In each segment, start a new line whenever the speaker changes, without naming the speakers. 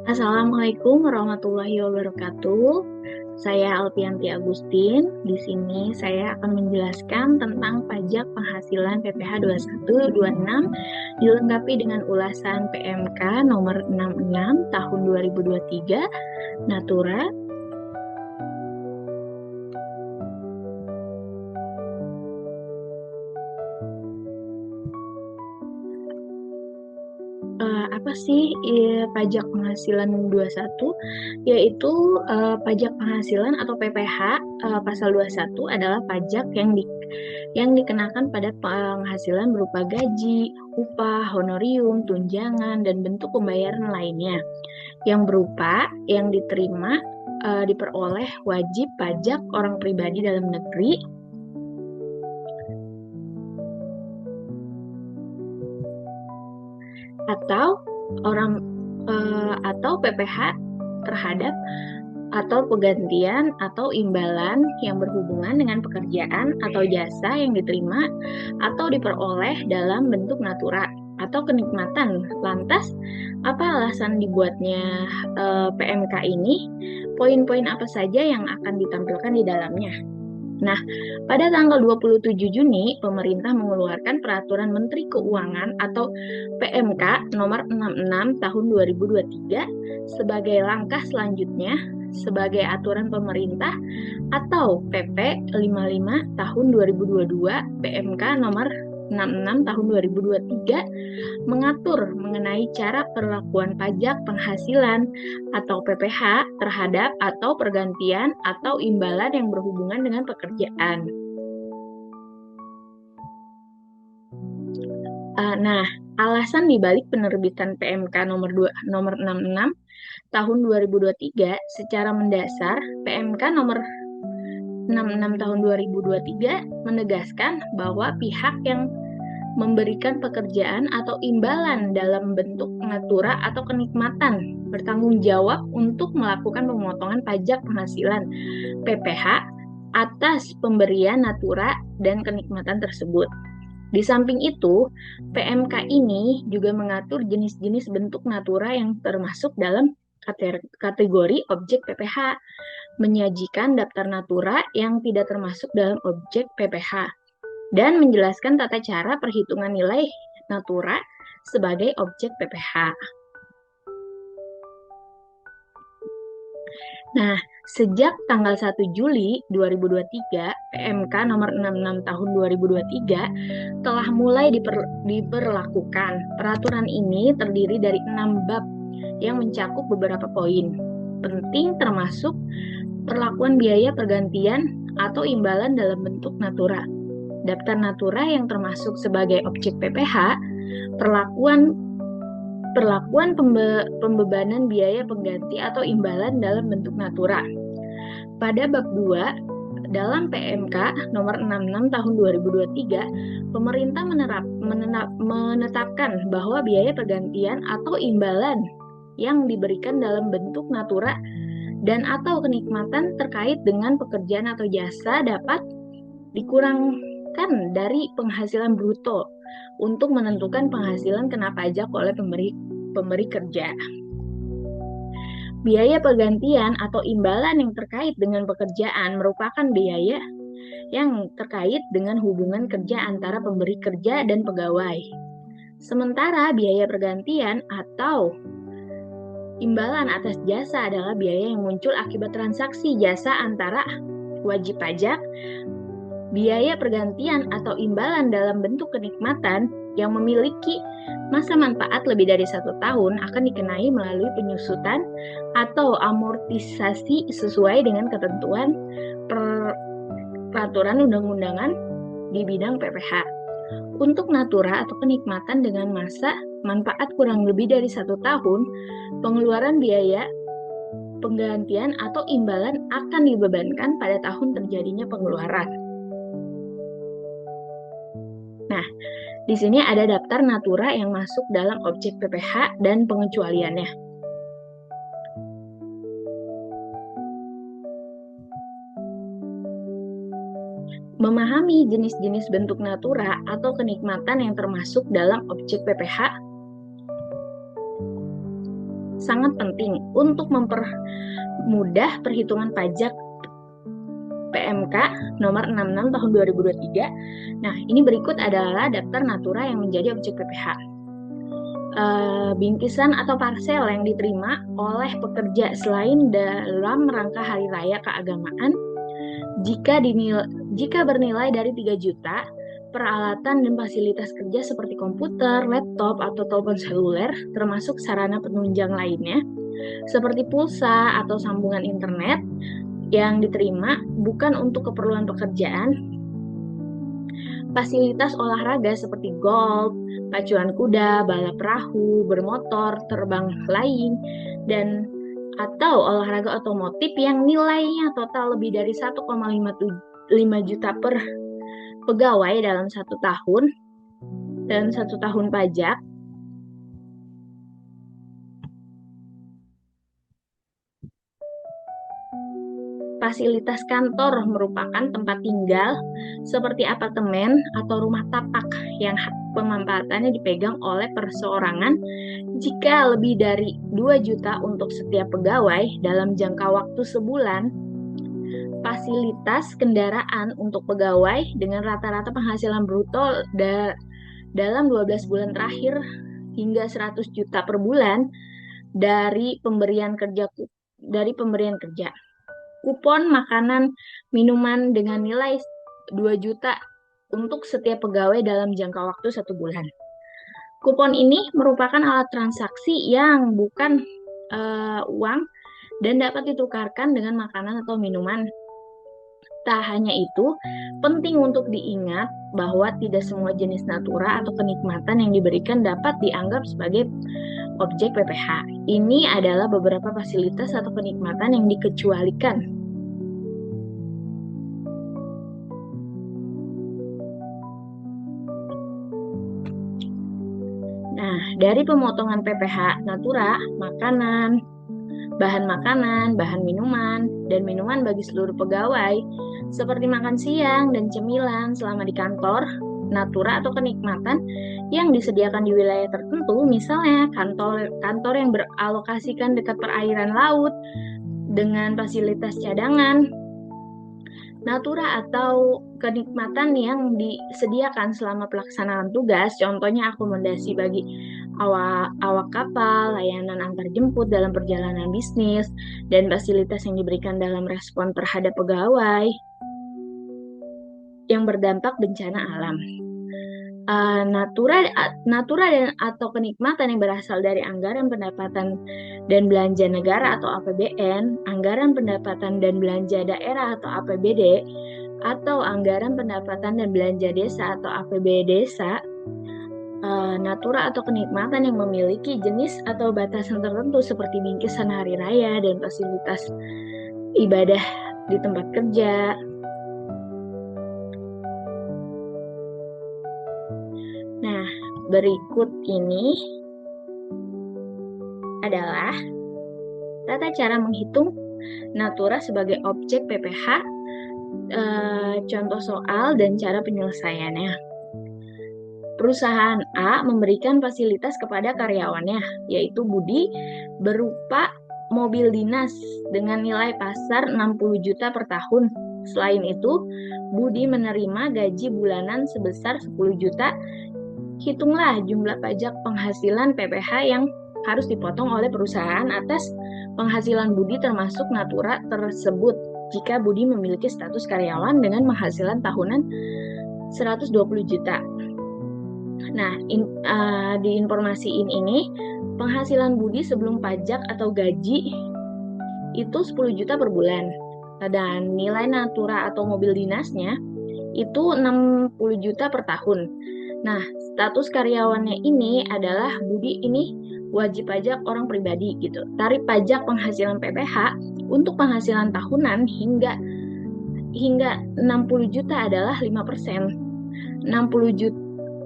Assalamualaikum warahmatullahi wabarakatuh. Saya Alpianti Agustin. Di sini saya akan menjelaskan tentang pajak penghasilan PPh 2126 dilengkapi dengan ulasan PMK nomor 66 tahun 2023 Natura. Apa sih pajak penghasilan 21? Yaitu pajak penghasilan atau PPh pasal 21 adalah pajak yang dikenakan pada penghasilan berupa gaji, upah, honorium, tunjangan, dan bentuk pembayaran lainnya yang diterima diperoleh wajib pajak orang pribadi dalam negeri atau atau PPh terhadap atau penggantian atau imbalan yang berhubungan dengan pekerjaan atau jasa yang diterima atau diperoleh dalam bentuk natura atau kenikmatan. Lantas, apa alasan dibuatnya PMK ini? Poin-poin apa saja yang akan ditampilkan di dalamnya? Nah, pada tanggal 27 Juni, pemerintah mengeluarkan Peraturan Menteri Keuangan atau PMK nomor 66 tahun 2023 sebagai langkah selanjutnya sebagai aturan pemerintah atau PP 55 tahun 2022 PMK nomor 66 tahun 2023 mengatur mengenai cara perlakuan pajak penghasilan atau PPh terhadap atau pergantian atau imbalan yang berhubungan dengan pekerjaan. Nah, alasan dibalik penerbitan PMK nomor 66 tahun 2023 secara mendasar PMK nomor 66 tahun 2023 menegaskan bahwa pihak yang memberikan pekerjaan atau imbalan dalam bentuk natura atau kenikmatan bertanggung jawab untuk melakukan pemotongan pajak penghasilan PPh atas pemberian natura dan kenikmatan tersebut. Di samping itu, PMK ini juga mengatur jenis-jenis bentuk natura yang termasuk dalam kategori objek PPh, menyajikan daftar natura yang tidak termasuk dalam objek PPh, dan menjelaskan tata cara perhitungan nilai natura sebagai objek PPh. Nah, sejak tanggal 1 Juli 2023, PMK nomor 66 tahun 2023 telah mulai diberlakukan. Peraturan ini terdiri dari 6 bab yang mencakup beberapa poin penting termasuk perlakuan biaya pergantian atau imbalan dalam bentuk natura, daftar natura yang termasuk sebagai objek PPh, perlakuan pembebanan biaya pengganti atau imbalan dalam bentuk natura. Pada bab 2 dalam PMK nomor 66 tahun 2023, pemerintah menetapkan bahwa biaya pergantian atau imbalan yang diberikan dalam bentuk natura dan atau kenikmatan terkait dengan pekerjaan atau jasa dapat dikurangkan dari penghasilan bruto untuk menentukan penghasilan kena pajak oleh pemberi kerja. Biaya pergantian atau imbalan yang terkait dengan pekerjaan merupakan biaya yang terkait dengan hubungan kerja antara pemberi kerja dan pegawai. Sementara biaya pergantian atau imbalan atas jasa adalah biaya yang muncul akibat transaksi jasa antara wajib pajak. Biaya pergantian atau imbalan dalam bentuk kenikmatan yang memiliki masa manfaat lebih dari 1 tahun akan dikenai melalui penyusutan atau amortisasi sesuai dengan ketentuan peraturan undang-undangan di bidang PPh. Untuk natura atau kenikmatan dengan masa manfaat kurang lebih dari 1 tahun, pengeluaran biaya penggantian atau imbalan akan dibebankan pada tahun terjadinya pengeluaran. Nah, di sini ada daftar natura yang masuk dalam objek PPh dan pengecualiannya. Memahami jenis-jenis bentuk natura atau kenikmatan yang termasuk dalam objek PPh sangat penting untuk mempermudah perhitungan pajak PMK nomor 66 tahun 2023. Nah, ini berikut adalah daftar natura yang menjadi objek PPh. Bingkisan atau parsel yang diterima oleh pekerja selain dalam rangka hari raya keagamaan jika bernilai dari 3 juta, peralatan dan fasilitas kerja seperti komputer, laptop, atau telepon seluler, termasuk sarana penunjang lainnya, seperti pulsa atau sambungan internet yang diterima bukan untuk keperluan pekerjaan, fasilitas olahraga seperti golf, pacuan kuda, balap perahu, bermotor, terbang lain, dan atau olahraga otomotif yang nilainya total lebih dari 1,5 juta per pegawai dalam 1 tahun pajak. Fasilitas kantor merupakan tempat tinggal seperti apartemen atau rumah tapak yang hak pemanfaatannya dipegang oleh perseorangan jika lebih dari 2 juta untuk setiap pegawai dalam jangka waktu sebulan. Fasilitas kendaraan untuk pegawai dengan rata-rata penghasilan bruto dalam 12 bulan terakhir hingga 100 juta per bulan dari pemberian kerja. Kupon makanan minuman dengan nilai 2 juta untuk setiap pegawai dalam jangka waktu 1 bulan. Kupon ini merupakan alat transaksi yang bukan uang dan dapat ditukarkan dengan makanan atau minuman. Tak hanya itu, penting untuk diingat bahwa tidak semua jenis natura atau kenikmatan yang diberikan dapat dianggap sebagai objek PPh. Ini adalah beberapa fasilitas atau kenikmatan yang dikecualikan. Nah, dari pemotongan PPh natura, makanan, bahan minuman, dan minuman bagi seluruh pegawai, seperti makan siang dan cemilan selama di kantor, natura atau kenikmatan yang disediakan di wilayah tertentu, misalnya kantor yang beralokasikan dekat perairan laut dengan fasilitas cadangan, natura atau kenikmatan yang disediakan selama pelaksanaan tugas, contohnya akomodasi bagi awak kapal, layanan antar jemput dalam perjalanan bisnis, dan fasilitas yang diberikan dalam respon terhadap pegawai yang berdampak bencana alam. Natura dan atau kenikmatan yang berasal dari anggaran pendapatan dan belanja negara atau APBN, anggaran pendapatan dan belanja daerah atau APBD, atau anggaran pendapatan dan belanja desa atau APB desa. Natura atau kenikmatan yang memiliki jenis atau batasan tertentu seperti bingkisan hari raya dan fasilitas ibadah di tempat kerja. Nah, berikut ini adalah tata cara menghitung natura sebagai objek PPh, contoh soal dan cara penyelesaiannya. Perusahaan A memberikan fasilitas kepada karyawannya, yaitu Budi, berupa mobil dinas dengan nilai pasar 60 juta per tahun. Selain itu, Budi menerima gaji bulanan sebesar 10 juta. Hitunglah jumlah pajak penghasilan PPh yang harus dipotong oleh perusahaan atas penghasilan Budi termasuk natura tersebut jika Budi memiliki status karyawan dengan penghasilan tahunan 120 juta. Nah, diinformasiin ini, penghasilan Budi sebelum pajak atau gaji itu 10 juta per bulan. Dan nilai natura atau mobil dinasnya itu 60 juta per tahun. Nah, status karyawannya ini adalah Budi ini wajib pajak orang pribadi gitu. Tarif pajak penghasilan PPh untuk penghasilan tahunan hingga 60 juta adalah 5%. 60 juta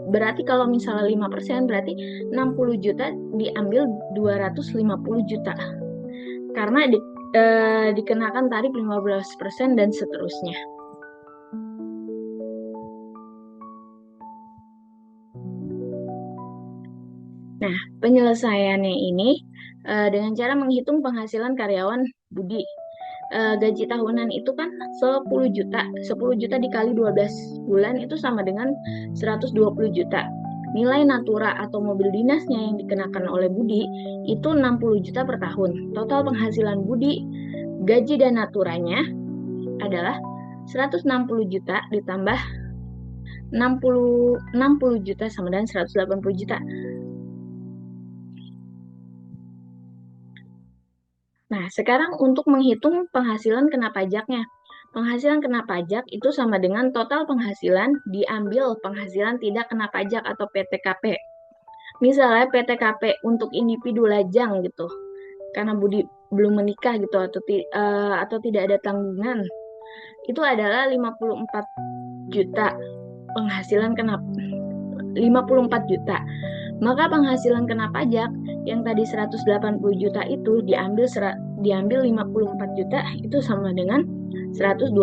berarti kalau misalnya 5%, berarti 60 juta diambil 250 juta. Karena dikenakan tarif 15% dan seterusnya. Nah, penyelesaiannya ini dengan cara menghitung penghasilan karyawan Budi. Gaji tahunan itu kan 10 juta. 10 juta dikali 12 bulan itu sama dengan 120 juta. Nilai natura atau mobil dinasnya yang dikenakan oleh Budi itu 60 juta per tahun. Total penghasilan Budi, gaji dan naturanya adalah 160 juta ditambah 60 juta sama dengan 180 juta. Nah, sekarang untuk menghitung penghasilan kena pajaknya. Penghasilan kena pajak itu sama dengan total penghasilan diambil penghasilan tidak kena pajak atau PTKP. Misalnya PTKP untuk individu lajang gitu, karena Budi belum menikah gitu atau tidak ada tanggungan, itu adalah 54 juta penghasilan kena 54 juta. Maka penghasilan kena pajak yang tadi 180 juta itu diambil 54 juta itu sama dengan 126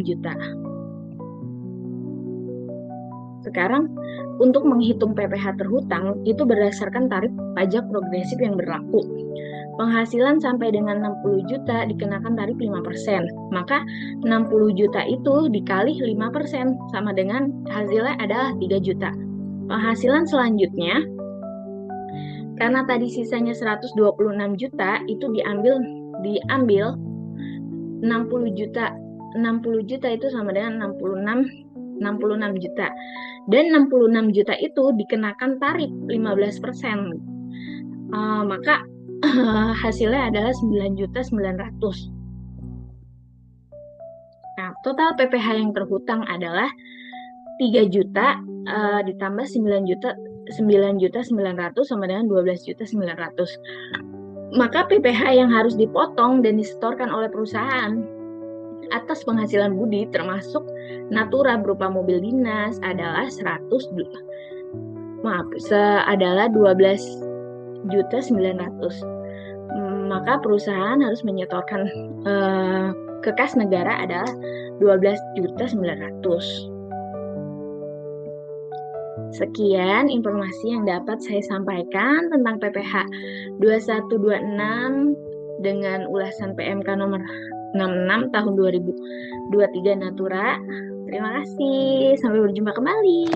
juta. Sekarang untuk menghitung PPh terhutang itu berdasarkan tarif pajak progresif yang berlaku. Penghasilan sampai dengan 60 juta dikenakan tarif 5%. Maka 60 juta itu dikali 5% sama dengan hasilnya adalah 3 juta. Penghasilan selanjutnya, karena tadi sisanya 126 juta, itu diambil 60 juta. 60 juta itu sama dengan 66 juta. Dan 66 juta itu dikenakan tarif 15%. Maka hasilnya adalah 9.900.000. Nah, total PPh yang terhutang adalah 3 juta ditambah 9.900.000 sama dengan 12.900.000. Maka PPh yang harus dipotong dan disetorkan oleh perusahaan atas penghasilan Budi termasuk natura berupa mobil dinas adalah 12.900.000. Maka perusahaan harus menyetorkan ke kas negara adalah 12.900.000. Sekian informasi yang dapat saya sampaikan tentang PPh 2126 dengan ulasan PMK nomor 66 tahun 2023 Natura. Terima kasih, sampai berjumpa kembali.